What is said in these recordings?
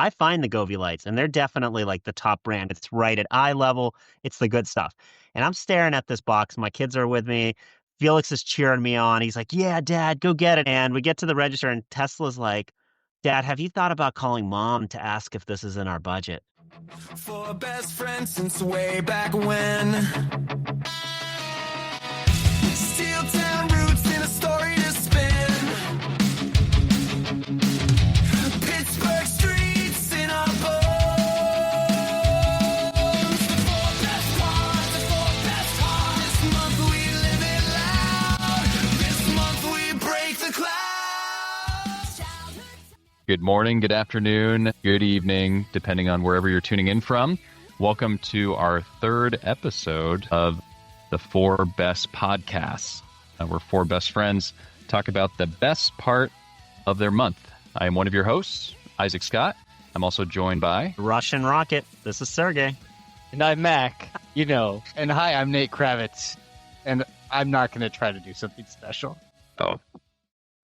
I find the Govee lights, and they're definitely like the top brand. It's right at eye level. It's the good stuff. And I'm staring at this box. My kids are with me. Felix is cheering me on. He's like, "Yeah, Dad, go get it." And we get to the register, and Tesla's like, "Dad, have you thought about calling Mom to ask if this is in our budget?" For a best friend since way back when. Steel town roots in a story to spin. Pittsburgh streets in our bones. The four best parts, the four best hearts. This month we live it loud. This month we break the clouds. Good morning, good afternoon, good evening, depending on wherever you're tuning in from. Welcome to our third episode of the Four Best Podcasts, where four best friends talk about the best part of their month. I am one of your hosts, Isaac Scott. I'm also joined by Russian Rocket. This is Sergey. And I'm Mac, And hi, I'm Nate Kravitz. And I'm not going to try to do something special. Oh,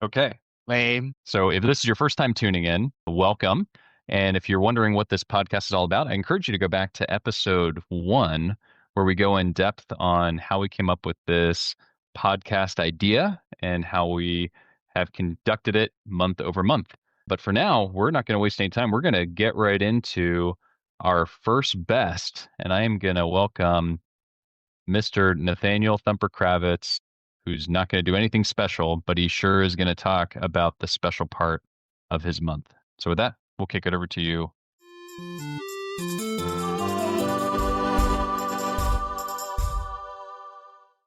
okay. Lame. So if this is your first time tuning in, welcome. And if you're wondering what this podcast is all about, I encourage you to go back to episode 1, where we go in depth on how we came up with this podcast idea and how we have conducted it month over month. But for now, we're not going to waste any time. We're going to get right into our first best. And I am going to welcome Mr. Nathaniel Thumper Kravitz, who's not going to do anything special, but he sure is going to talk about the special part of his month. So with that, we'll kick it over to you.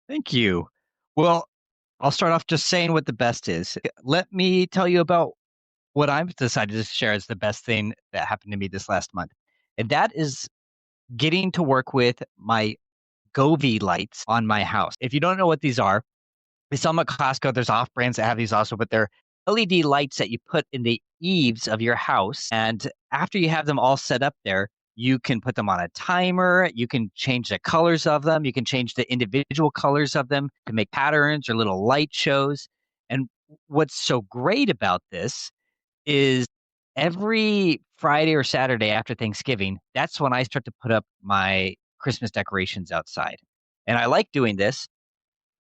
Thank you. Well, I'll start off just saying what the best is. Let me tell you about what I've decided to share as the best thing that happened to me this last month. And that is getting to work with my Govee lights on my house. If you don't know what these are, we sell them at Costco. There's off brands that have these also, but they're LED lights that you put in the eaves of your house. And after you have them all set up there, you can put them on a timer. You can change the colors of them. You can change the individual colors of them to make patterns or little light shows. And what's so great about this is every Friday or Saturday after Thanksgiving, that's when I start to put up my Christmas decorations outside. And I like doing this,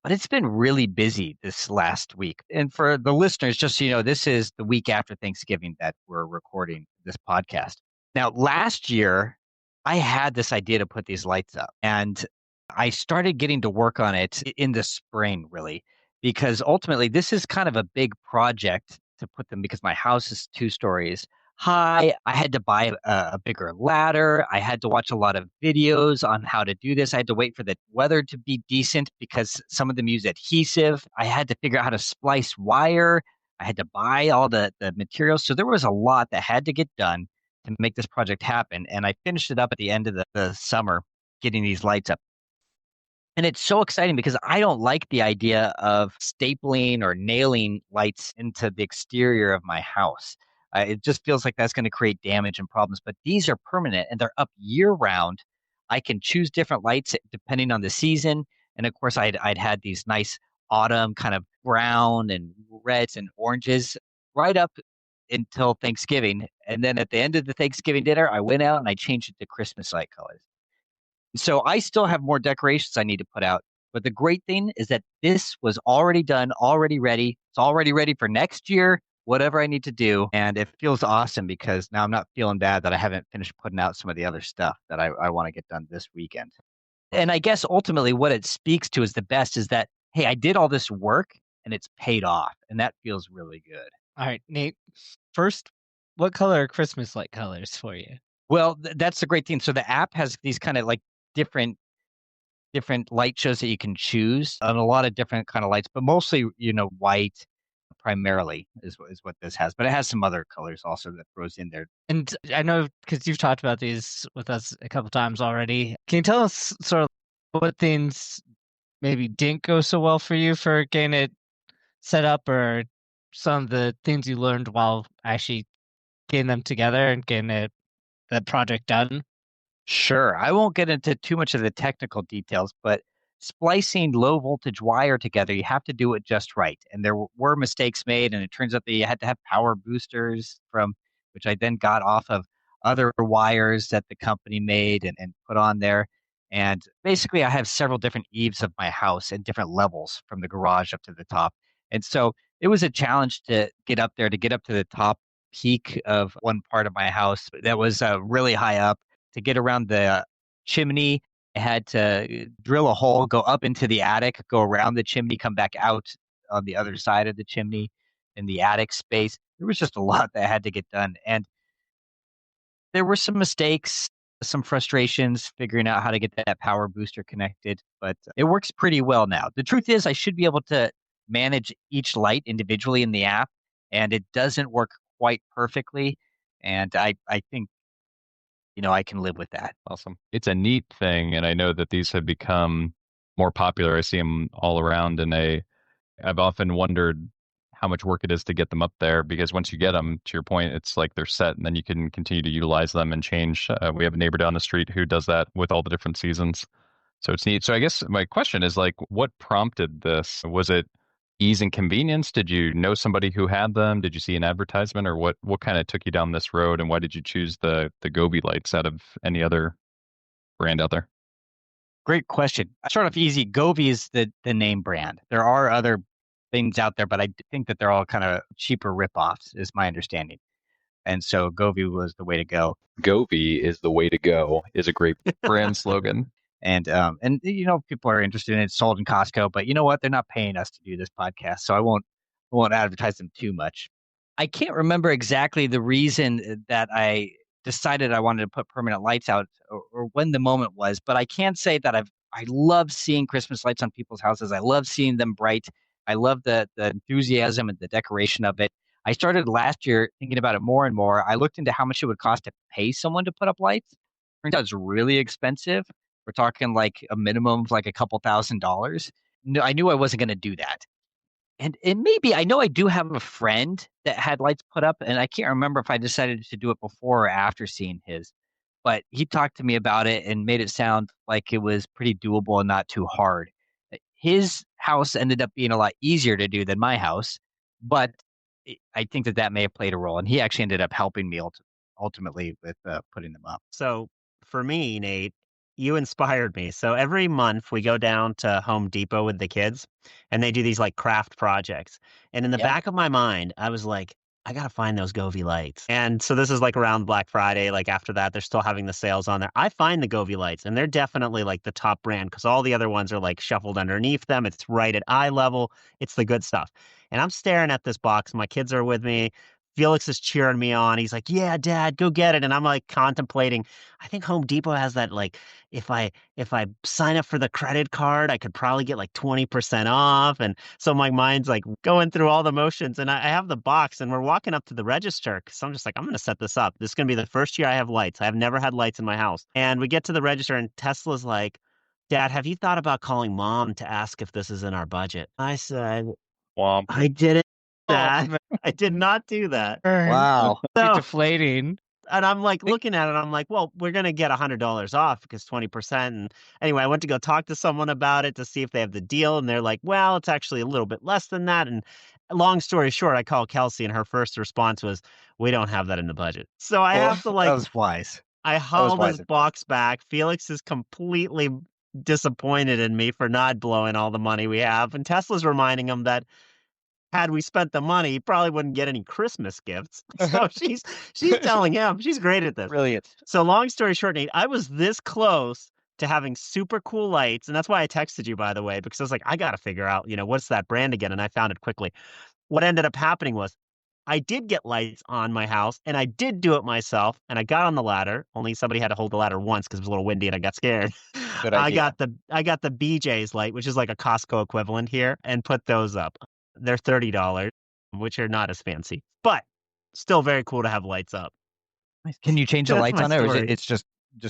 but it's been really busy this last week. And for the listeners, just so you know, this is the week after Thanksgiving that we're recording this podcast. Now, last year, I had this idea to put these lights up, and I started getting to work on it in the spring, really, because ultimately this is kind of a big project to put them because my house is 2 stories high. I had to buy a bigger ladder. I had to watch a lot of videos on how to do this. I had to wait for the weather to be decent because some of them use adhesive. I had to figure out how to splice wire. I had to buy all the materials. So there was a lot that had to get done to make this project happen. And I finished it up at the end of the summer, getting these lights up. And it's so exciting because I don't like the idea of stapling or nailing lights into the exterior of my house. It just feels like that's going to create damage and problems. But these are permanent and they're up year round. I can choose different lights depending on the season. And of course, I'd had these nice autumn kind of brown and reds and oranges right up until Thanksgiving. And then at the end of the Thanksgiving dinner, I went out and I changed it to Christmas light colors. So I still have more decorations I need to put out. But the great thing is that this was already done, already ready. It's already ready for next year, whatever I need to do. And it feels awesome because now I'm not feeling bad that I haven't finished putting out some of the other stuff that I want to get done this weekend. And I guess ultimately what it speaks to is the best is that, hey, I did all this work and it's paid off. And that feels really good. All right, Nate. First, what color are Christmas light colors for you? Well, that's the great thing. So the app has these kind of like different light shows that you can choose on a lot of different kind of lights, but mostly, white primarily is what this has. But it has some other colors also that throws in there. And I know because you've talked about these with us a couple times already. Can you tell us sort of what things maybe didn't go so well for you for getting it set up, or some of the things you learned while actually getting them together and getting that project done? Sure. I won't get into too much of the technical details, but splicing low voltage wire together, you have to do it just right. And there were mistakes made, and it turns out that you had to have power boosters which I then got off of other wires that the company made and put on there. And basically, I have several different eaves of my house and different levels from the garage up to the top. And so it was a challenge to get up there, to get up to the top peak of one part of my house that was really high up, to get around the chimney. I had to drill a hole, go up into the attic, go around the chimney, come back out on the other side of the chimney in the attic space. There was just a lot that had to get done. And there were some mistakes, some frustrations figuring out how to get that power booster connected, but it works pretty well now. The truth is, I should be able to manage each light individually in the app, and it doesn't work quite perfectly. And I think, I can live with that. Awesome. It's a neat thing, and I know that these have become more popular. I see them all around, and I've often wondered how much work it is to get them up there, because once you get them, to your point, it's like they're set, and then you can continue to utilize them and change. We have a neighbor down the street who does that with all the different seasons. So it's neat. So I guess my question is, like, what prompted this? Was it ease and convenience? Did you know somebody who had them? Did you see an advertisement, or what kind of took you down this road, and why did you choose the Gobi lights out of any other brand out there? Great question. I start off easy. Govi is the name brand. There are other things out there, but I think that they're all kind of cheaper ripoffs, is my understanding. And so Govi was the way to go. Gobi is the way to go is a great brand slogan. And people are interested in it. It's sold in Costco, but you know what? They're not paying us to do this podcast, so I won't advertise them too much. I can't remember exactly the reason that I decided I wanted to put permanent lights out, or when the moment was, but I can say that I love seeing Christmas lights on people's houses. I love seeing them bright. I love the enthusiasm and the decoration of it. I started last year thinking about it more and more. I looked into how much it would cost to pay someone to put up lights. Turns out it's really expensive. We're talking like a minimum of like a couple $1,000s. No, I knew I wasn't going to do that. And maybe I know I do have a friend that had lights put up, and I can't remember if I decided to do it before or after seeing his. But he talked to me about it and made it sound like it was pretty doable and not too hard. His house ended up being a lot easier to do than my house, but I think that may have played a role. And he actually ended up helping me ultimately with putting them up. So for me, Nate, you inspired me. So every month we go down to Home Depot with the kids and they do these like craft projects. And in the back of my mind, I was like, I got to find those Govi lights. And so this is like around Black Friday. Like after that, they're still having the sales on there. I find the Govi lights and they're definitely like the top brand because all the other ones are like shuffled underneath them. It's right at eye level. It's the good stuff. And I'm staring at this box. My kids are with me. Felix is cheering me on. He's like, "Yeah, Dad, go get it." And I'm like contemplating. I think Home Depot has that like if I sign up for the credit card, I could probably get like 20% off. And so my mind's like going through all the motions. And I have the box and we're walking up to the register because I'm just like, I'm going to set this up. This is going to be the first year I have lights. I have never had lights in my house. And we get to the register and Tesla's like, "Dad, have you thought about calling Mom to ask if this is in our budget?" I said, Womp. I didn't. Dad. I did not do that. Wow. So, Deflating. and I'm like looking at it, I'm like, well, we're going to get $100 off because 20%. And anyway, I went to go talk to someone about it to see if they have the deal. And they're like, well, it's actually a little bit less than that. And long story short, I called Kelsey and her first response was, we don't have that in the budget. So I have to That like, was wise. I hauled his box back. Felix is completely disappointed in me for not blowing all the money we have. And Tesla's reminding him that had we spent the money, he probably wouldn't get any Christmas gifts. So she's telling him, she's great at this. Brilliant. So long story short, Nate, I was this close to having super cool lights. And that's why I texted you, by the way, because I was like, I got to figure out, what's that brand again? And I found it quickly. What ended up happening was I did get lights on my house and I did do it myself. And I got on the ladder. Only somebody had to hold the ladder once because it was a little windy and I got scared. Good idea. I got the BJ's light, which is like a Costco equivalent here, and put those up. They're $30, which are not as fancy, but still very cool to have lights up. Can you change the That's lights my on there, or is story. it's just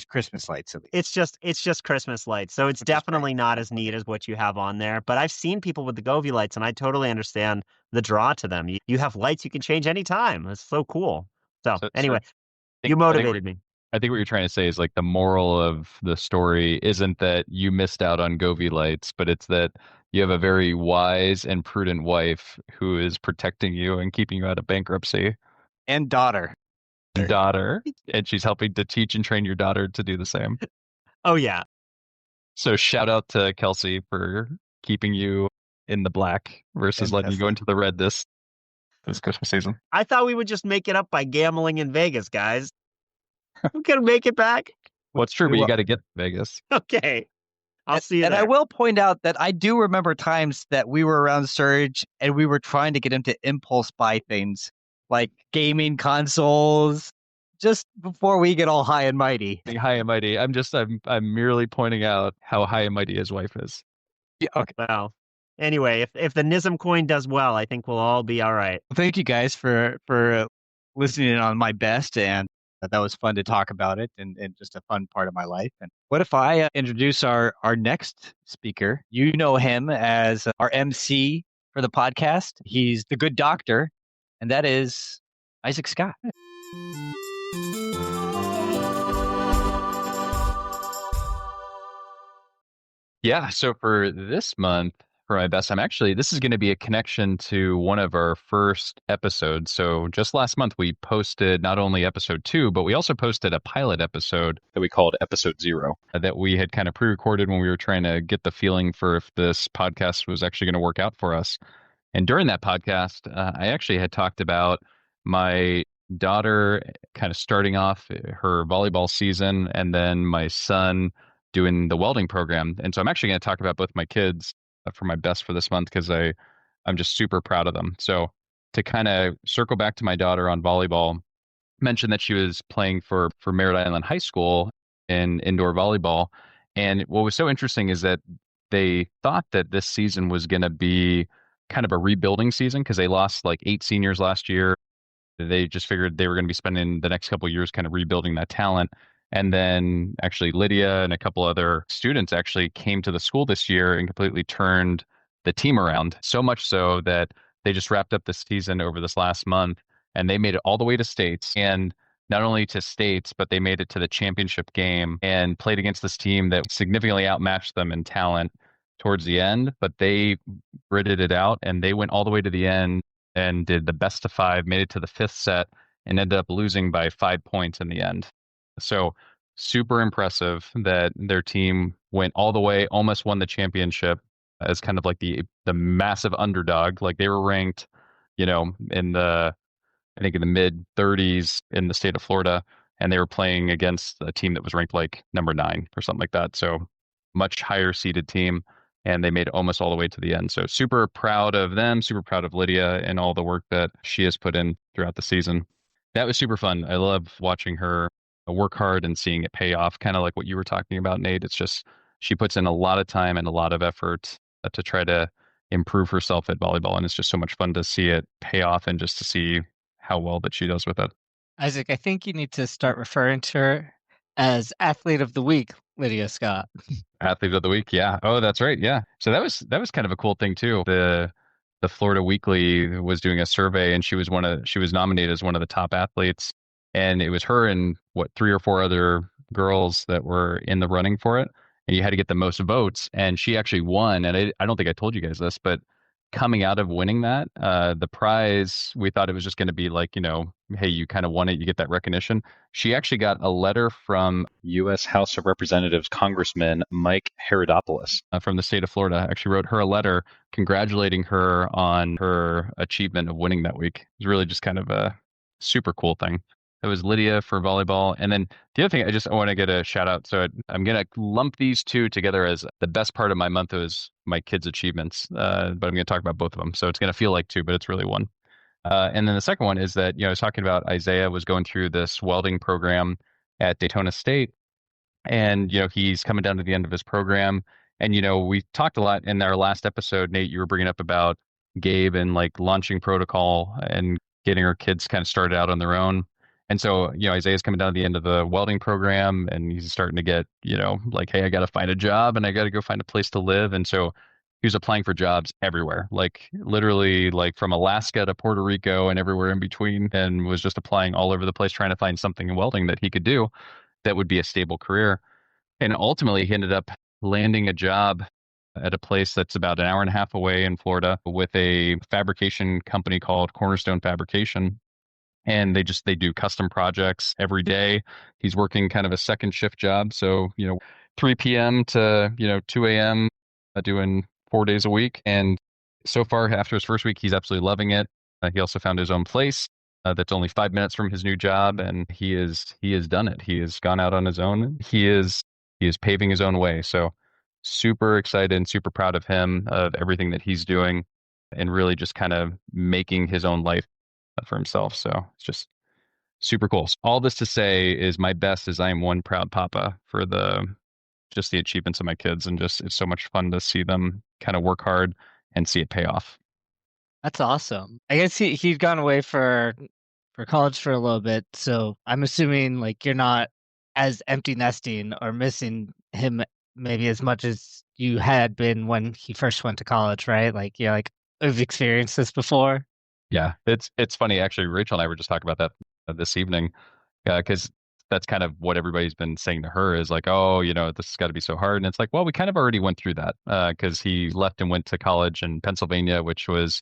Christmas lights? At least? It's just Christmas lights. So it's Which is definitely not as neat as what you have on there. But I've seen people with the Govi lights and I totally understand the draw to them. You have lights you can change anytime. It's so cool. So anyway, you motivated me. I think what you're trying to say is like the moral of the story isn't that you missed out on Govi lights, but it's that you have a very wise and prudent wife who is protecting you and keeping you out of bankruptcy. And daughter. daughter, and she's helping to teach and train your daughter to do the same. Oh yeah. So shout out to Kelsey for keeping you in the black versus letting you go into the red this Christmas season. I thought we would just make it up by gambling in Vegas, guys. Who can make it back? Well, it's true, We but you will. got to get to Vegas. Okay. I'll see you And there. I will point out that I do remember times that we were around Surge and we were trying to get him to impulse buy things like gaming consoles just before we get all high and mighty. High and mighty. I'm merely pointing out how high and mighty his wife is. Yeah, okay. Well, anyway, if the Nism coin does well, I think we'll all be all right. Thank you guys for listening in on my best, and that was fun to talk about it and just a fun part of my life. And what if I introduce our next speaker? You know him as our MC for the podcast. He's the good doctor, and that is Isaac Scott. Yeah, so for this month, for my best, this is going to be a connection to one of our first episodes. So just last month, we posted not only episode 2, but we also posted a pilot episode that we called episode 0 that we had kind of pre-recorded when we were trying to get the feeling for if this podcast was actually going to work out for us. And during that podcast, I actually had talked about my daughter kind of starting off her volleyball season and then my son doing the welding program. And so I'm actually going to talk about both my kids for my best for this month because I'm just super proud of them. So to kind of circle back to my daughter on volleyball, mentioned that she was playing for Merritt Island High School in indoor volleyball. And what was so interesting is that they thought that this season was going to be kind of a rebuilding season because they lost like 8 seniors last year. They just figured they were going to be spending the next couple of years kind of rebuilding that talent. And then actually Lydia and a couple other students actually came to the school this year and completely turned the team around. So much so that they just wrapped up the season over this last month and they made it all the way to states. And not only to states, but they made it to the championship game and played against this team that significantly outmatched them in talent towards the end. But they gritted it out and they went all the way to the end and did the best of 5, made it to the 5th set and ended up losing by 5 points in the end. So super impressive that their team went all the way, almost won the championship as kind of like the massive underdog. Like they were ranked, in the mid 30s in the state of Florida, and they were playing against a team that was ranked like number 9 or something like that. So much higher seeded team, and they made it almost all the way to the end. So super proud of them, super proud of Lydia and all the work that she has put in throughout the season. That was super fun. I love watching her work hard and seeing it pay off, kind of like what you were talking about, Nate. It's just she puts in a lot of time and a lot of effort to try to improve herself at volleyball, and it's just so much fun to see it pay off and just to see how well that she does with it. Isaac, I think you need to start referring to her as Athlete of the Week, Lydia Scott. Athlete of the Week, yeah. Oh, that's right, yeah. So that was kind of a cool thing too. The Florida Weekly was doing a survey, and she was nominated as one of the top athletes. And it was her and 3 or 4 other girls that were in the running for it. And you had to get the most votes. And she actually won. And I don't think I told you guys this, but coming out of winning that, the prize, we thought it was just going to be like, hey, you kind of won it, you get that recognition. She actually got a letter from U.S. House of Representatives Congressman Mike Herodopoulos from the state of Florida. Actually wrote her a letter congratulating her on her achievement of winning that week. It was really just kind of a super cool thing. It was Lydia for volleyball. And then the other thing, I want to get a shout out. So I'm going to lump these two together as the best part of my month was my kids' achievements. But I'm going to talk about both of them. So it's going to feel like 2, but it's really 1. And then the second one is that, I was talking about Isaiah was going through this welding program at Daytona State. And, he's coming down to the end of his program. And, we talked a lot in our last episode, Nate, you were bringing up about Gabe and like launching protocol and getting our kids kind of started out on their own. And so, Isaiah's coming down to the end of the welding program and he's starting to get, like, hey, I got to find a job and I got to go find a place to live. And so he was applying for jobs everywhere, like literally like from Alaska to Puerto Rico and everywhere in between, and was just applying all over the place, trying to find something in welding that he could do that would be a stable career. And ultimately he ended up landing a job at a place that's about an hour and a half away in Florida with a fabrication company called Cornerstone Fabrication. and they do custom projects every day. He's working kind of a second shift job, so 3 p.m. to 2 a.m. Doing 4 days a week. And so far, after his first week, he's absolutely loving it. He also found his own place that's only 5 minutes from his new job, and he has done it. He has gone out on his own. He is paving his own way. So super excited and super proud of him, of everything that he's doing, and really just kind of making his own life for himself. So it's just super cool. So all this to say is my best is I am one proud papa for just the achievements of my kids, and just it's so much fun to see them kind of work hard and see it pay off. That's awesome. I guess he'd gone away for college for a little bit, so I'm assuming like you're not as empty nesting or missing him maybe as much as you had been when he first went to college, right? Like you're like, I've experienced this before. Yeah, it's funny actually. Rachel and I were just talking about that this evening, because that's kind of what everybody's been saying to her is like, oh, this has got to be so hard. And it's like, well, we kind of already went through that because he left and went to college in Pennsylvania, which was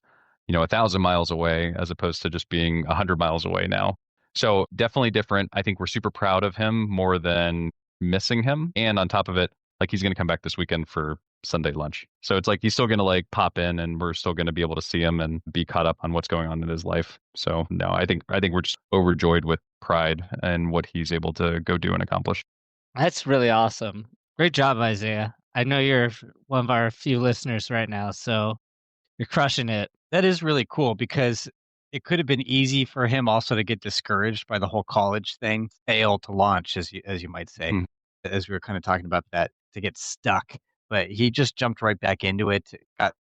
1,000 miles away as opposed to just being 100 miles away now. So definitely different. I think we're super proud of him more than missing him. And on top of it, like he's going to come back this weekend for Sunday lunch. So it's like he's still going to like pop in, and we're still going to be able to see him and be caught up on what's going on in his life. So no, I think we're just overjoyed with pride and what he's able to go do and accomplish. That's really awesome. Great job, Isaiah. I know you're one of our few listeners right now, so you're crushing it. That is really cool because it could have been easy for him also to get discouraged by the whole college thing, fail to launch, as you might say, Mm. as we were kind of talking about that, to get stuck. But he just jumped right back into it, got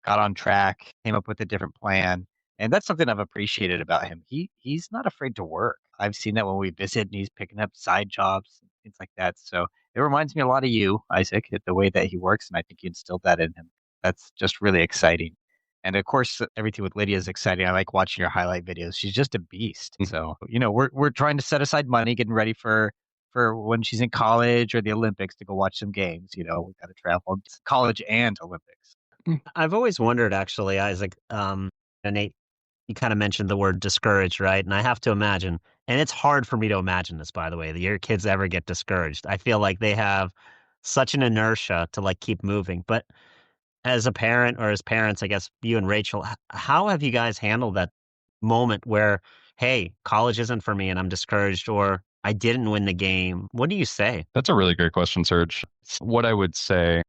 on track, came up with a different plan. And that's something I've appreciated about him. He's not afraid to work. I've seen that when we visit and he's picking up side jobs and things like that. So it reminds me a lot of you, Isaac, the way that he works, and I think you instilled that in him. That's just really exciting. And of course, everything with Lydia is exciting. I like watching your highlight videos. She's just a beast. Mhm. So, we're trying to set aside money, getting ready for when she's in college or the Olympics to go watch some games. We got to travel college and Olympics. I've always wondered, actually, Isaac, and Nate, you kind of mentioned the word discouraged, right? And I have to imagine, and it's hard for me to imagine this, by the way, that your kids ever get discouraged. I feel like they have such an inertia to like keep moving. But as a parent, or as parents, I guess you and Rachel, how have you guys handled that moment where, hey, college isn't for me and I'm discouraged, or I didn't win the game? What do you say? That's a really great question, Serge. What I would say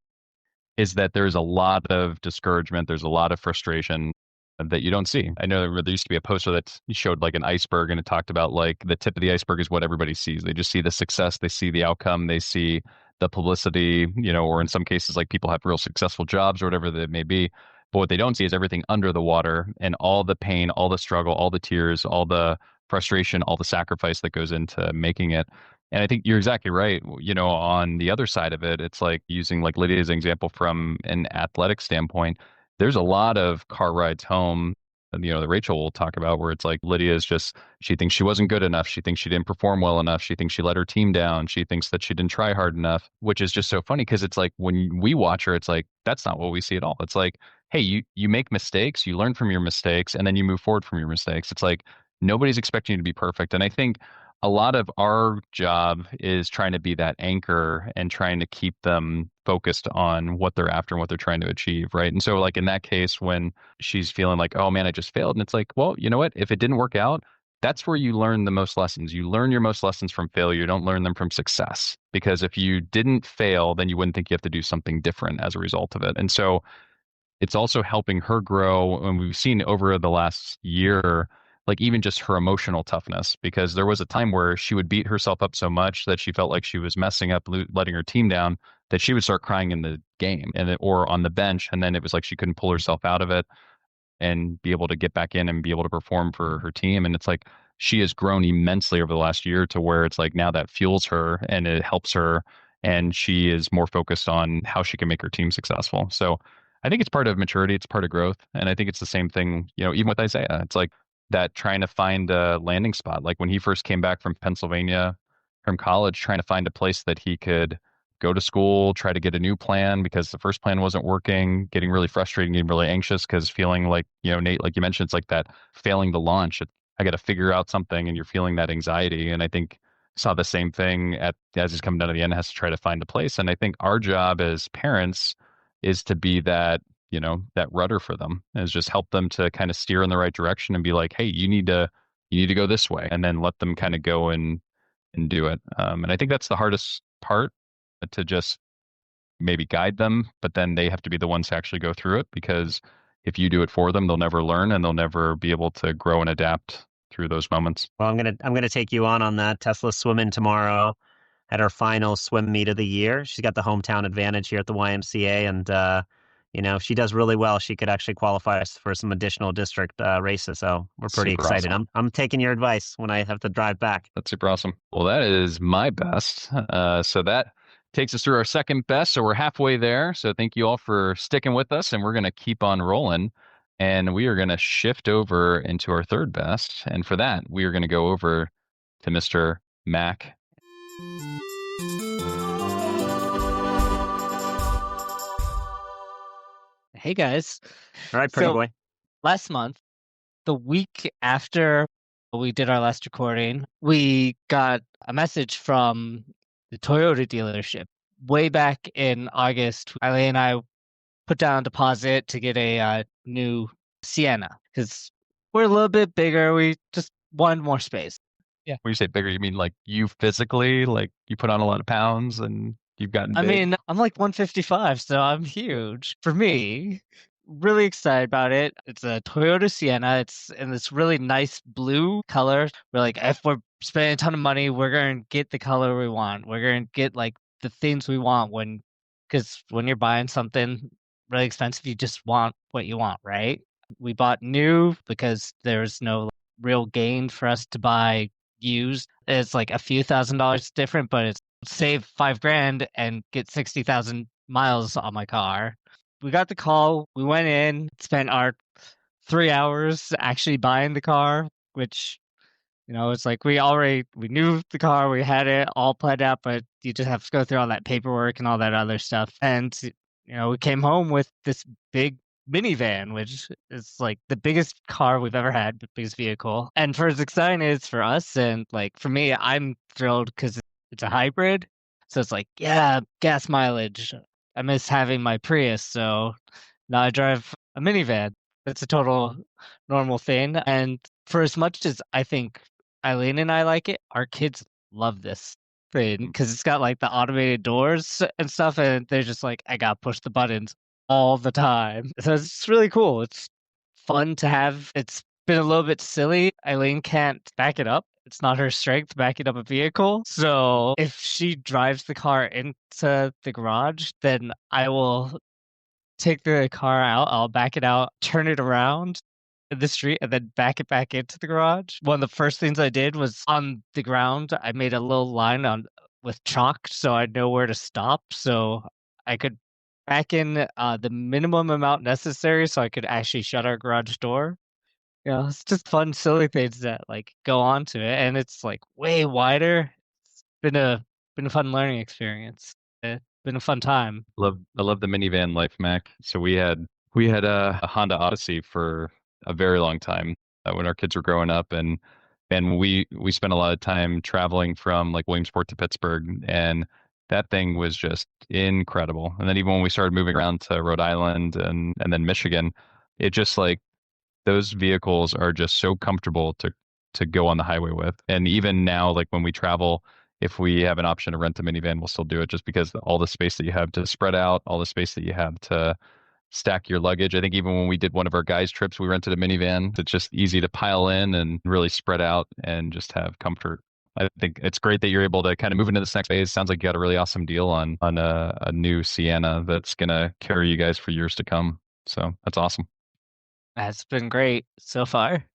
is that there's a lot of discouragement, there's a lot of frustration that you don't see. I know there used to be a poster that showed like an iceberg, and it talked about like the tip of the iceberg is what everybody sees. They just see the success, they see the outcome, they see the publicity, or in some cases like people have real successful jobs or whatever that may be. But what they don't see is everything under the water and all the pain, all the struggle, all the tears, all the frustration, all the sacrifice that goes into making it. And I think you're exactly right. On the other side of it, it's like using like Lydia's example from an athletic standpoint. There's a lot of car rides home, that Rachel will talk about, where it's like Lydia's just, she thinks she wasn't good enough. She thinks she didn't perform well enough. She thinks she let her team down. She thinks that she didn't try hard enough, which is just so funny because it's like when we watch her, it's like, that's not what we see at all. It's like, hey, you make mistakes, you learn from your mistakes, and then you move forward from your mistakes. It's like nobody's expecting you to be perfect. And I think a lot of our job is trying to be that anchor and trying to keep them focused on what they're after and what they're trying to achieve, right? And so like in that case, when she's feeling like, oh man, I just failed, and it's like, well, you know what? If it didn't work out, that's where you learn the most lessons. You learn your most lessons from failure. You don't learn them from success. Because if you didn't fail, then you wouldn't think you have to do something different as a result of it. And so it's also helping her grow. And we've seen over the last year, like even just her emotional toughness, because there was a time where she would beat herself up so much that she felt like she was messing up, letting her team down, that she would start crying in the game or on the bench. And then it was like she couldn't pull herself out of it and be able to get back in and be able to perform for her team. And it's like she has grown immensely over the last year to where it's like now that fuels her and it helps her. And she is more focused on how she can make her team successful. So I think it's part of maturity. It's part of growth. And I think it's the same thing, even with Isaiah. It's like that trying to find a landing spot. Like when he first came back from Pennsylvania, from college, trying to find a place that he could go to school, try to get a new plan because the first plan wasn't working, getting really frustrated, getting really anxious because feeling like, Nate, like you mentioned, it's like that failing the launch. I got to figure out something, and you're feeling that anxiety. And I think saw the same thing as he's coming down to the end, has to try to find a place. And I think our job as parents is to be that, that rudder for them, is just help them to kind of steer in the right direction and be like, hey, you need to go this way, and then let them kind of go and do it. And I think that's the hardest part, to just maybe guide them, but then they have to be the ones to actually go through it, because if you do it for them, they'll never learn and they'll never be able to grow and adapt through those moments. Well, I'm gonna take you on that. Tesla's swimming tomorrow at her final swim meet of the year. She's got the hometown advantage here at the YMCA, and if she does really well, she could actually qualify us for some additional district races. So we're pretty Super excited. awesome. I'm taking your advice when I have to drive back. That's super awesome. Well, that is my best. So that takes us through our second best. So we're halfway there. So thank you all for sticking with us, and we're going to keep on rolling. And we are going to shift over into our third best. And for that, we are going to go over to Mr. Mac. Hey guys. All right, pretty So- boy. Last month, the week after we did our last recording, we got a message from the Toyota dealership. Way back in August, Eileen and I put down a deposit to get a new Sienna because we're a little bit bigger. We just wanted more space. When you say bigger, you mean like you physically, like you put on a lot of pounds and you've gotten I big? mean, I'm like 155, so I'm huge. For me, really excited about it. It's a Toyota Sienna. It's in this really nice blue color. We're like, if we're spending a ton of money, we're going to get the color we want. We're going to get like the things we want because when you're buying something really expensive, you just want what you want, right? We bought new because there's no real gain for us to buy used. It's like a few $1,000s different, but it's save $5,000 and get 60,000 miles on my car. We got the call. We went in, spent our 3 hours actually buying the car, which, it's like we knew the car, we had it all planned out, but you just have to go through all that paperwork and all that other stuff. And, we came home with this big minivan, which is like the biggest car we've ever had, the biggest vehicle. And for as exciting as for us, and like for me, I'm thrilled because it's a hybrid. So it's like, yeah, gas mileage. I miss having my Prius, so now I drive a minivan. That's a total normal thing. And for as much as I think Eileen and I like it, our kids love this thing because it's got like the automated doors and stuff, and they're just like, I gotta push the buttons all the time. So it's really cool. It's fun to have. It's been a little bit silly. Eileen can't back it up. It's not her strength backing up a vehicle. So if she drives the car into the garage, then I will take the car out. I'll back it out, turn it around in the street, and then back it back into the garage. One of the first things I did was on the ground, I made a little line with chalk so I know where to stop. So I could back in the minimum amount necessary so I could actually shut our garage door. It's just fun, silly things that like go on to it, and it's like way wider. It's been a fun learning experience. It's been a fun time. I love the minivan life, Mac. So we had a Honda Odyssey for a very long time when our kids were growing up, and we spent a lot of time traveling from like Williamsport to Pittsburgh, and that thing was just incredible. And then even when we started moving around to Rhode Island and then Michigan, it just like those vehicles are just so comfortable to go on the highway with. And even now, like when we travel, if we have an option to rent a minivan, we'll still do it just because all the space that you have to spread out, all the space that you have to stack your luggage. I think even when we did one of our guys' trips, we rented a minivan. It's just easy to pile in and really spread out and just have comfort. I think it's great that you're able to kind of move into this next phase. Sounds like you got a really awesome deal on a new Sienna that's going to carry you guys for years to come. So that's awesome. That's been great so far.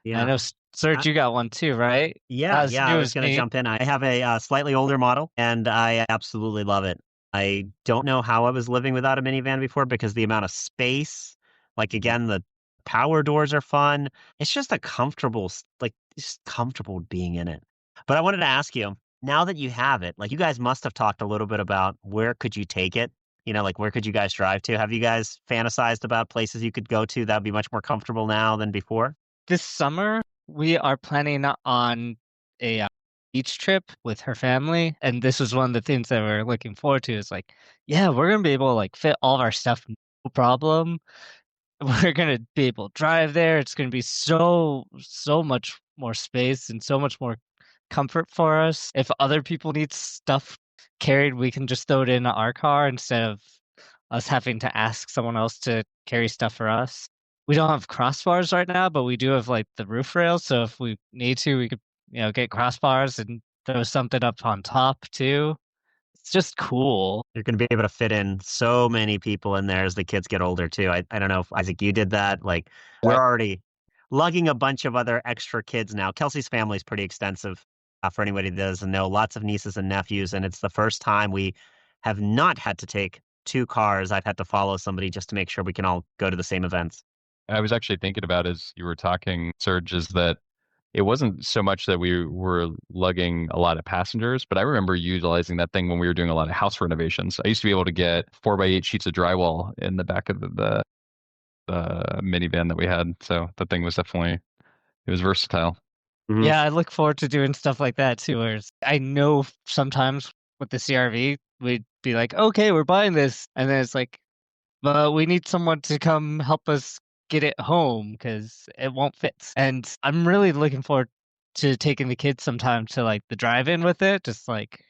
Yeah. I know, Serge, you got one too, right? Yeah, As yeah. new I was as going to me. jump in. I have a slightly older model, and I absolutely love it. I don't know how I was living without a minivan before because the amount of space, like again, the power doors are fun. It's just it's comfortable being in it. But I wanted to ask you, now that you have it, like you guys must have talked a little bit about where could you take it? Like where could you guys drive to? Have you guys fantasized about places you could go to that would be much more comfortable now than before? This summer, We are planning on a beach trip with her family, and this was one of the things that we're looking forward to. Is like, yeah, we're gonna be able to like fit all of our stuff, no problem. We're gonna be able to drive there. It's gonna be so much more space and so much more comfort for us. If other people need stuff carried, we can just throw it in our car instead of us having to ask someone else to carry stuff for us. We don't have crossbars right now, but we do have like the roof rails. So if we need to, we could, get crossbars and throw something up on top too. It's just cool. You're going to be able to fit in so many people in there as the kids get older too. I don't know if Isaac, you did that. Like we're already lugging a bunch of other extra kids now. Kelsey's family is pretty extensive for anybody that doesn't know. Lots of nieces and nephews, and it's the first time we have not had to take two cars. I've had to follow somebody just to make sure we can all go to the same events. I was actually thinking about as you were talking, Serge, is that it wasn't so much that we were lugging a lot of passengers, but I remember utilizing that thing when we were doing a lot of house renovations. I used to be able to get 4x8 sheets of drywall in the back of the minivan that we had. So the thing was definitely, it was versatile. Mhm. Yeah, I look forward to doing stuff like that too. I know sometimes with the CRV, we'd be like, okay, we're buying this. And then it's like, but we need someone to come help us get it home because it won't fit. And I'm really looking forward to taking the kids sometime to like the drive-in with it, just like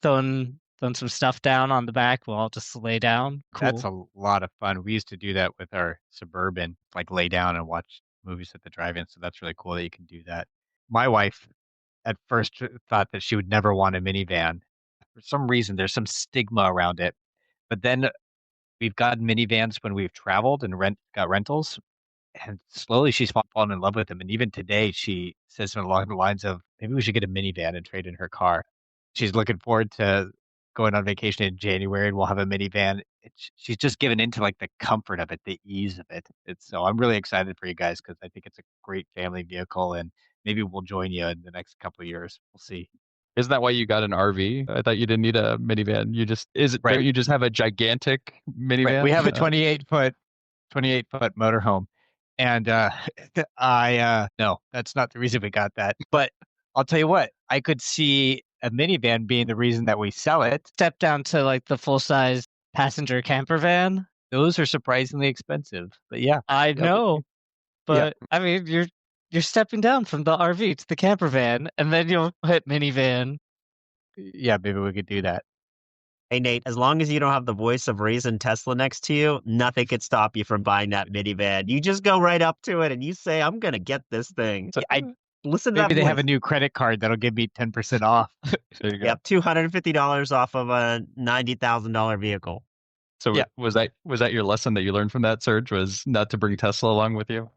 throwing some stuff down on the back. We'll all just lay down. Cool. That's a lot of fun. We used to do that with our Suburban, like lay down and watch movies at the drive-in. So that's really cool that you can do that. My wife at first thought that she would never want a minivan. For some reason, there's some stigma around it. But then we've gotten minivans when we've traveled and got rentals, and slowly she's fallen in love with them. And even today, she says something along the lines of, maybe we should get a minivan and trade in her car. She's looking forward to going on vacation in January, and we'll have a minivan. She's just given into like the comfort of it, the ease of it. So I'm really excited for you guys because I think it's a great family vehicle, and maybe we'll join you in the next couple of years. We'll see. Isn't that why you got an RV? I thought you didn't need a minivan. Right. Don't you just have a gigantic minivan? Right. We have a 28-foot motorhome. And no, that's not the reason we got that. But I'll tell you what, I could see a minivan being the reason that we sell it. Step down to like the full-size passenger camper van. Those are surprisingly expensive. But yeah, I know, Yeah. but I mean, you're stepping down from the RV to the camper van, and then you'll hit minivan. yeah, maybe we could do that. Hey, Nate, as long as you don't have the voice of reason Tesla next to you, nothing could stop you from buying that minivan. You just go right up to it and you say, I'm going to get this thing. So listen to Maybe that they have a voice. new credit card that'll give me 10% off. There you go. Yep, $250 off of a $90,000 vehicle. So Yeah. was that your lesson that you learned from that, Serge, was not to bring Tesla along with you?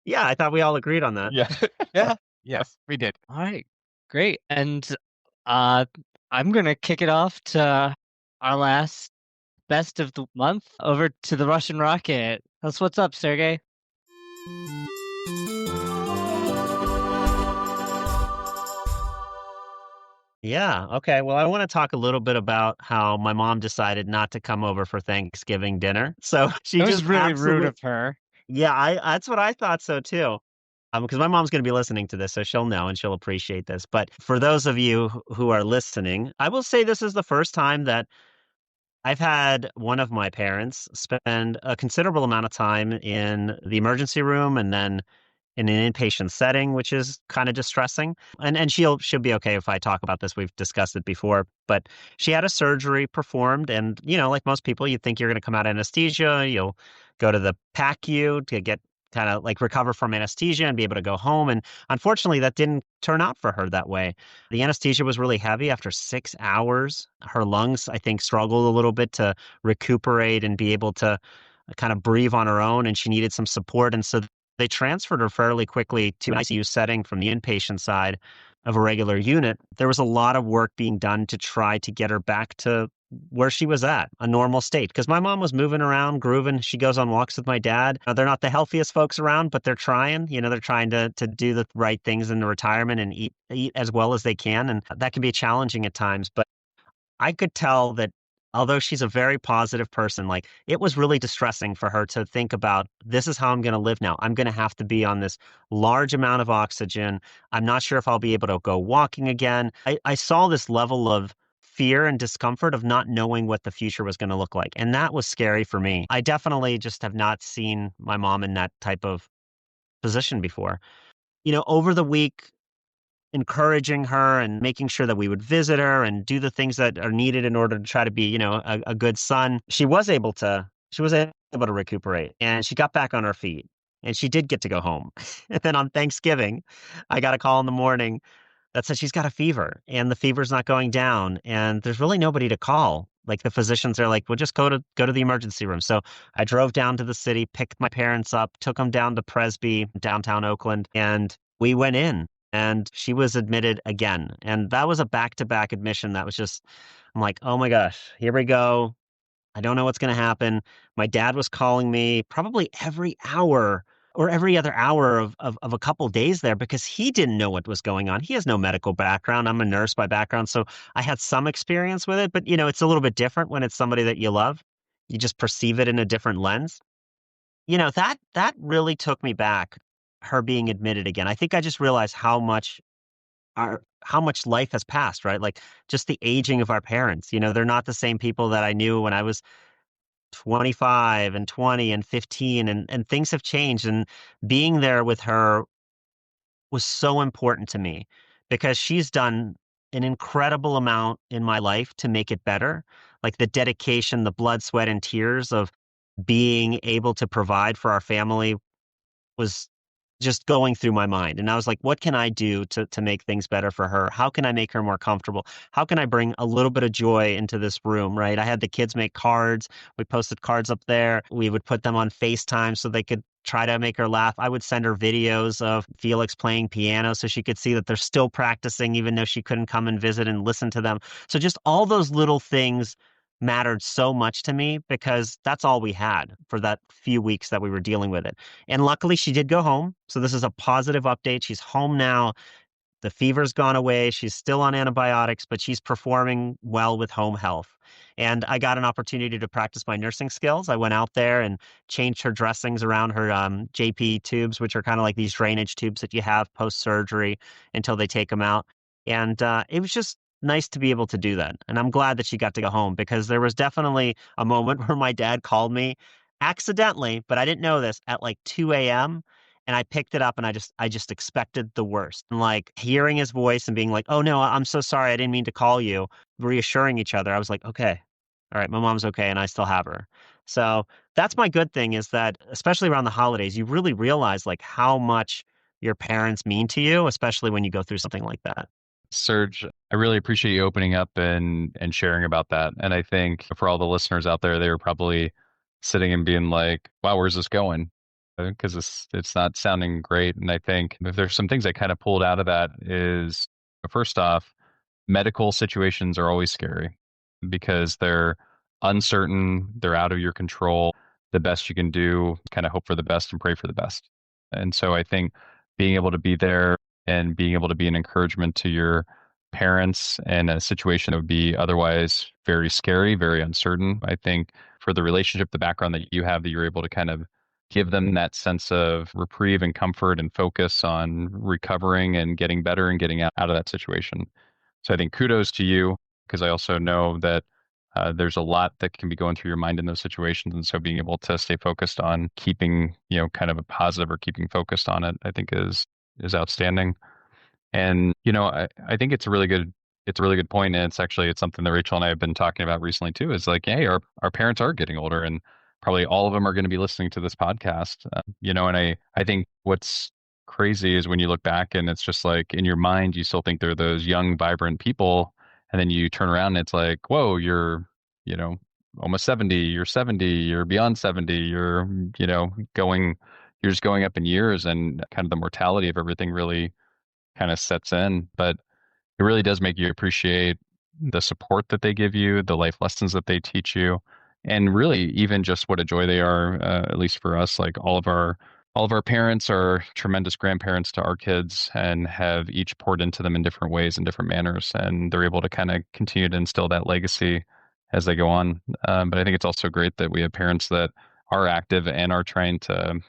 Yeah, I thought we all agreed on that. Yeah. Yeah. Yes, we did. All right, great. And I'm gonna kick it off to our last best of the month over to the Russian rocket. That's what's up, Sergey. Yeah, okay. Well, I want to talk a little bit about how my mom decided not to come over for Thanksgiving dinner. So she It was just really rude absolute- of her. Yeah, that's what I thought so too. Because my mom's going to be listening to this, so she'll know and she'll appreciate this. But for those of you who are listening, I will say this is the first time that I've had one of my parents spend a considerable amount of time in the emergency room and then in an inpatient setting, which is kind of distressing. And she'll be okay if I talk about this. We've discussed it before, but she had a surgery performed, and like most people, you think you're going to come out of anesthesia. You'll go to the PACU to get kind of like recover from anesthesia and be able to go home. And unfortunately, that didn't turn out for her that way. The anesthesia was really heavy. After 6 hours, her lungs, I think, struggled a little bit to recuperate and be able to kind of breathe on her own, and she needed some support. And so they transferred her fairly quickly to an ICU setting from the inpatient side of a regular unit. There was a lot of work being done to try to get her back to where she was at, a normal state. Because my mom was moving around, grooving. She goes on walks with my dad. They're not the healthiest folks around, but they're trying. They're trying to do the right things in the retirement and eat as well as they can. And that can be challenging at times. But I could tell that although she's a very positive person, like it was really distressing for her to think about this is how I'm going to live now. I'm going to have to be on this large amount of oxygen. I'm not sure if I'll be able to go walking again. I saw this level of fear and discomfort of not knowing what the future was going to look like. And that was scary for me. I definitely just have not seen my mom in that type of position before. Over the week, encouraging her and making sure that we would visit her and do the things that are needed in order to try to be, a good son. She was able to recuperate and she got back on her feet and she did get to go home. And then on Thanksgiving, I got a call in the morning that said she's got a fever and the fever's not going down and there's really nobody to call. Like the physicians are like, well, just go to the emergency room. So I drove down to the city, picked my parents up, took them down to Presby, downtown Oakland, and we went in and she was admitted again. And that was a back-to-back admission. That was just, I'm like, oh my gosh, here we go. I don't know what's going to happen. My dad was calling me probably every hour or every other hour of a couple days there because he didn't know what was going on. He has no medical background. I'm a nurse by background, so I had some experience with it, but it's a little bit different when it's somebody that you love. You just perceive it in a different lens. That really took me back, her being admitted again. I think I just realized how much life has passed, right? Like just the aging of our parents. They're not the same people that I knew when I was 25 and 20 and 15 and things have changed and being there with her was so important to me because she's done an incredible amount in my life to make it better. Like the dedication, the blood, sweat, and tears of being able to provide for our family was just going through my mind. And I was like, what can I do to make things better for her? How can I make her more comfortable? How can I bring a little bit of joy into this room, right? I had the kids make cards. We posted cards up there. We would put them on FaceTime so they could try to make her laugh. I would send her videos of Felix playing piano so she could see that they're still practicing, even though she couldn't come and visit and listen to them. So just all those little things mattered so much to me because that's all we had for that few weeks that we were dealing with it. And luckily she did go home. So this is a positive update. She's home now. The fever's gone away. She's still on antibiotics, but she's performing well with home health. And I got an opportunity to practice my nursing skills. I went out there and changed her dressings around her JP tubes, which are kind of like these drainage tubes that you have post-surgery until they take them out. And it was just nice to be able to do that. And I'm glad that she got to go home because there was definitely a moment where my dad called me accidentally, but I didn't know this, at like 2 a.m. And I picked it up and I just expected the worst. And like hearing his voice and being like, oh no, I'm so sorry. I didn't mean to call you. Reassuring each other. I was like, okay, all right, my mom's okay. And I still have her. So that's my good thing is that, especially around the holidays, you really realize like how much your parents mean to you, especially when you go through something like that. Serge, I really appreciate you opening up and sharing about that. And I think for all the listeners out there, they were probably sitting and being like, wow, where's this going? Because it's not sounding great. And I think if there's some things I kind of pulled out of that is, first off, medical situations are always scary because they're uncertain, they're out of your control. The best you can do, kind of hope for the best and pray for the best. And so I think being able to be there and being able to be an encouragement to your parents in a situation that would be otherwise very scary, very uncertain. I think for the relationship, the background that you have, that you're able to kind of give them that sense of reprieve and comfort and focus on recovering and getting better and getting out of that situation. So I think kudos to you, because I also know that there's a lot that can be going through your mind in those situations. And so being able to stay focused on keeping, kind of a positive or keeping focused on it, I think is outstanding. And, I think it's a really good point. And it's something that Rachel and I have been talking about recently too, is like, hey, our parents are getting older and probably all of them are going to be listening to this podcast. And I think what's crazy is when you look back and it's just like in your mind, you still think they're those young, vibrant people. And then you turn around and it's like, whoa, you're, almost 70, you're 70, you're beyond 70, you're just going up in years and kind of the mortality of everything really kind of sets in. But it really does make you appreciate the support that they give you, the life lessons that they teach you, and really even just what a joy they are, at least for us. Like all of our parents are tremendous grandparents to our kids and have each poured into them in different ways and different manners. And they're able to kind of continue to instill that legacy as they go on. But I think it's also great that we have parents that are active and are trying to,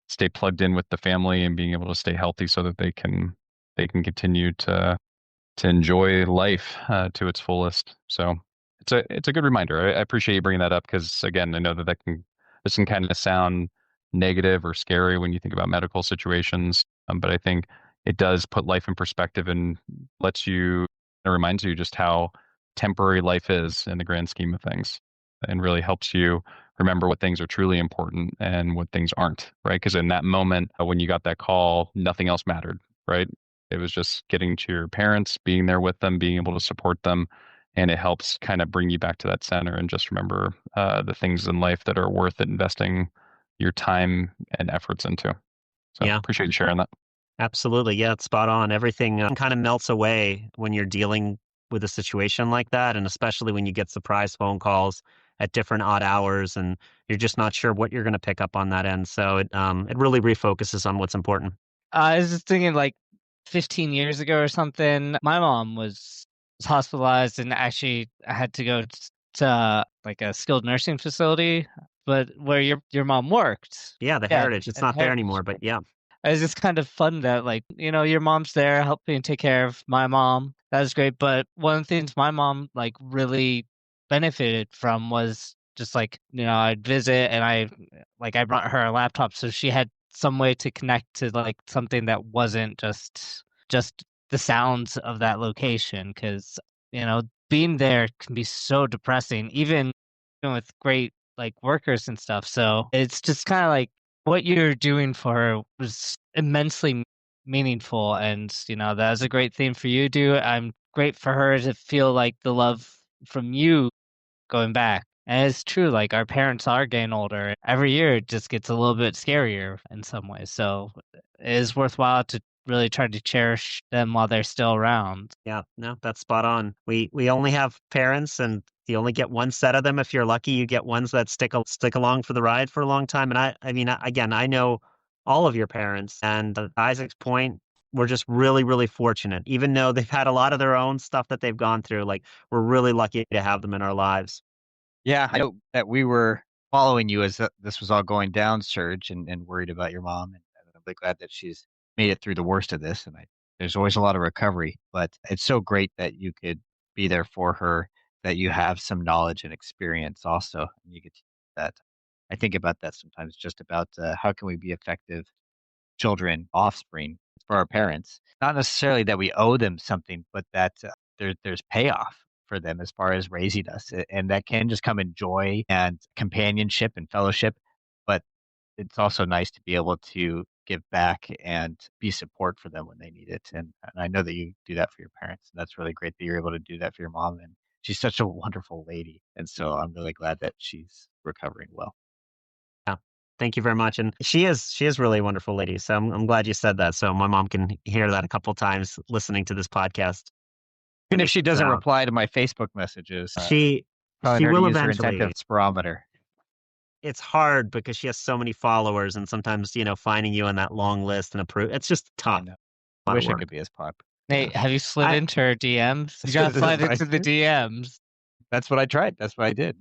stay plugged in with the family and being able to stay healthy so that they can continue to enjoy life to its fullest. So it's a good reminder. I appreciate you bringing that up because again, I know that this can kind of sound negative or scary when you think about medical situations, but I think it does put life in perspective and it reminds you just how temporary life is in the grand scheme of things, and really helps you remember what things are truly important and what things aren't, right? Because in that moment when you got that call, nothing else mattered, right? It was just getting to your parents, being there with them, being able to support them. And it helps kind of bring you back to that center and just remember the things in life that are worth investing your time and efforts into. So Yeah, appreciate you sharing that. absolutely. Yeah, it's spot on. Everything kind of melts away when you're dealing with a situation like that, and especially when you get surprise phone calls at different odd hours, and you're just not sure what you're going to pick up on that end. So it really refocuses on what's important. I was just thinking like 15 years ago or something, my mom was hospitalized and actually I had to go to like a skilled nursing facility, but where your mom worked. Yeah, the Yeah, heritage. It's at not there Heritage. anymore, but yeah, It's just kind of fun that like, your mom's there helping take care of my mom. That was great. But one of the things my mom like really benefited from was just like, I'd visit and I brought her a laptop so she had some way to connect to like something that wasn't just the sounds of that location. Cause, being there can be so depressing, even with great like workers and stuff. So it's just kind of like what you're doing for her was immensely meaningful, and that was a great thing for you to do. I'm great for her to feel like the love from you going back. And it's true, like our parents are getting older. Every year it just gets a little bit scarier in some ways. So it is worthwhile to really try to cherish them while they're still around. yeah, no, that's spot on. We only have parents, and you only get one set of them. If you're lucky, you get ones that stick along for the ride for a long time. And I mean, again, I know all of your parents, and Isaac's point, we're just really, really fortunate. Even though they've had a lot of their own stuff that they've gone through, like we're really lucky to have them in our lives. Yeah, I know that we were following you as this was all going down, Serge, and worried about your mom. And I'm really glad that she's made it through the worst of this. And there's always a lot of recovery, but it's so great that you could be there for her, that you have some knowledge and experience also. And you get that. I think about that sometimes, just about how can we be effective children, offspring for our parents. Not necessarily that we owe them something, but that there's payoff for them as far as raising us. And that can just come in joy and companionship and fellowship. But it's also nice to be able to give back and be support for them when they need it. And I know that you do that for your parents. And that's really great that you're able to do that for your mom. And she's such a wonderful lady. And so I'm really glad that she's recovering well. Yeah. Thank you very much. And she is really a wonderful lady. So I'm glad you said that. So my mom can hear that a couple times listening to this podcast. Even if she doesn't So reply to my Facebook messages, she telling she her to will use her incentive eventually. spirometer. It's hard because she has so many followers, and sometimes, finding you on that long list and approve, it's just I tough. know. A I lot of wish I work. could be as popular. Nate, have you slid I, into her DMs? You gotta slide into the DMs. That's what I tried. That's what I did.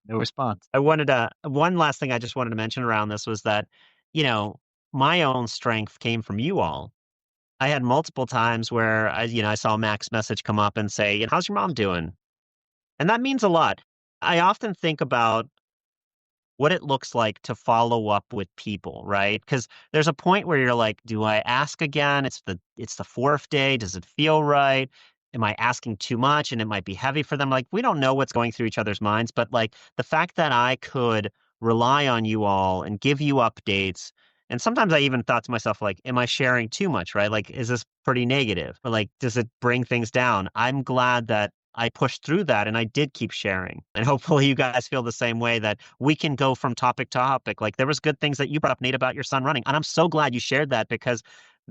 No response. one last thing I just wanted to mention around this was that, you know, my own strength came from you all. I had multiple times where I saw Mac's message come up and say, how's your mom doing? And that means a lot. I often think about what it looks like to follow up with people, right? Because there's a point where you're like, do I ask again? It's the fourth day. Does it feel right? Am I asking too much and it might be heavy for them? Like, we don't know what's going through each other's minds, but like the fact that I could rely on you all and give you updates. And sometimes I even thought to myself, like, am I sharing too much, right? Like, is this pretty negative? Or like, does it bring things down? I'm glad that I pushed through that and I did keep sharing. And hopefully you guys feel the same way, that we can go from topic to topic. Like, there was good things that you brought up, Nate, about your son running. And I'm so glad you shared that, because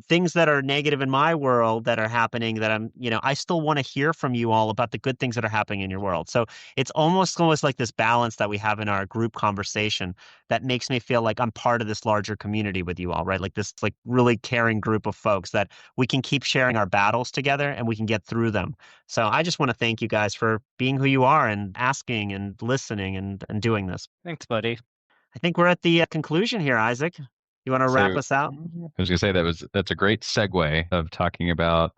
things that are negative in my world that are happening that I still want to hear from you all about the good things that are happening in your world. So it's almost like this balance that we have in our group conversation that makes me feel like I'm part of this larger community with you all, right? Like this like really caring group of folks that we can keep sharing our battles together and we can get through them. So I just want to thank you guys for being who you are and asking and listening and doing this. Thanks, buddy. I think we're at the conclusion here, Isaac. You want to wrap So us out? I was going to say that's a great segue of talking about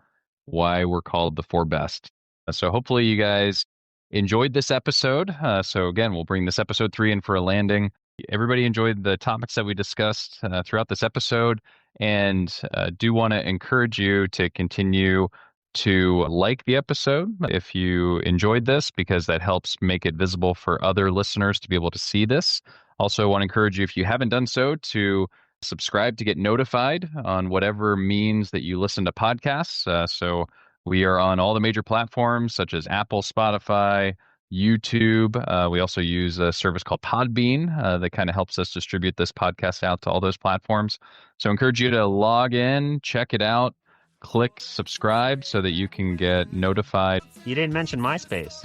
why we're called the four best. So hopefully you guys enjoyed this episode. So again, we'll bring this episode 3 in for a landing. Everybody enjoyed the topics that we discussed throughout this episode, and do want to encourage you to continue to like the episode if you enjoyed this, because that helps make it visible for other listeners to be able to see this. Also want to encourage you, if you haven't done so, to subscribe to get notified on whatever means that you listen to podcasts. So we are on all the major platforms such as Apple, Spotify, YouTube. We also use a service called Podbean that kind of helps us distribute this podcast out to all those platforms. So I encourage you to log in, check it out, click subscribe so that you can get notified. You didn't mention MySpace.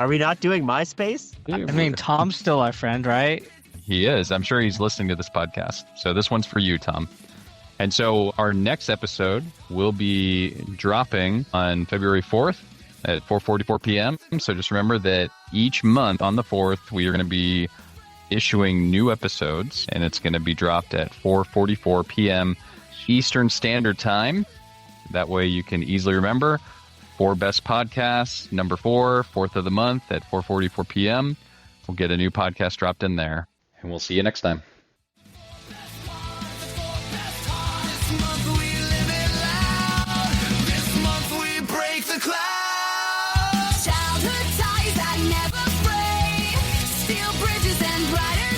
Are we not doing MySpace? I mean, Tom's still our friend, right? He is. I'm sure he's listening to this podcast. So this one's for you, Tom. And so our next episode will be dropping on February 4th at 4:44 p.m. So just remember that each month on the 4th, we are going to be issuing new episodes, and it's going to be dropped at 4:44 p.m. Eastern Standard Time. That way you can easily remember. 4 best podcasts, number 4, 4th of the month at 4:44 p.m. We'll get a new podcast dropped in there. And we'll see you next time. This month we live it loud. This month we break the clouds. Childhood ties that never fray. Steel bridges and brighter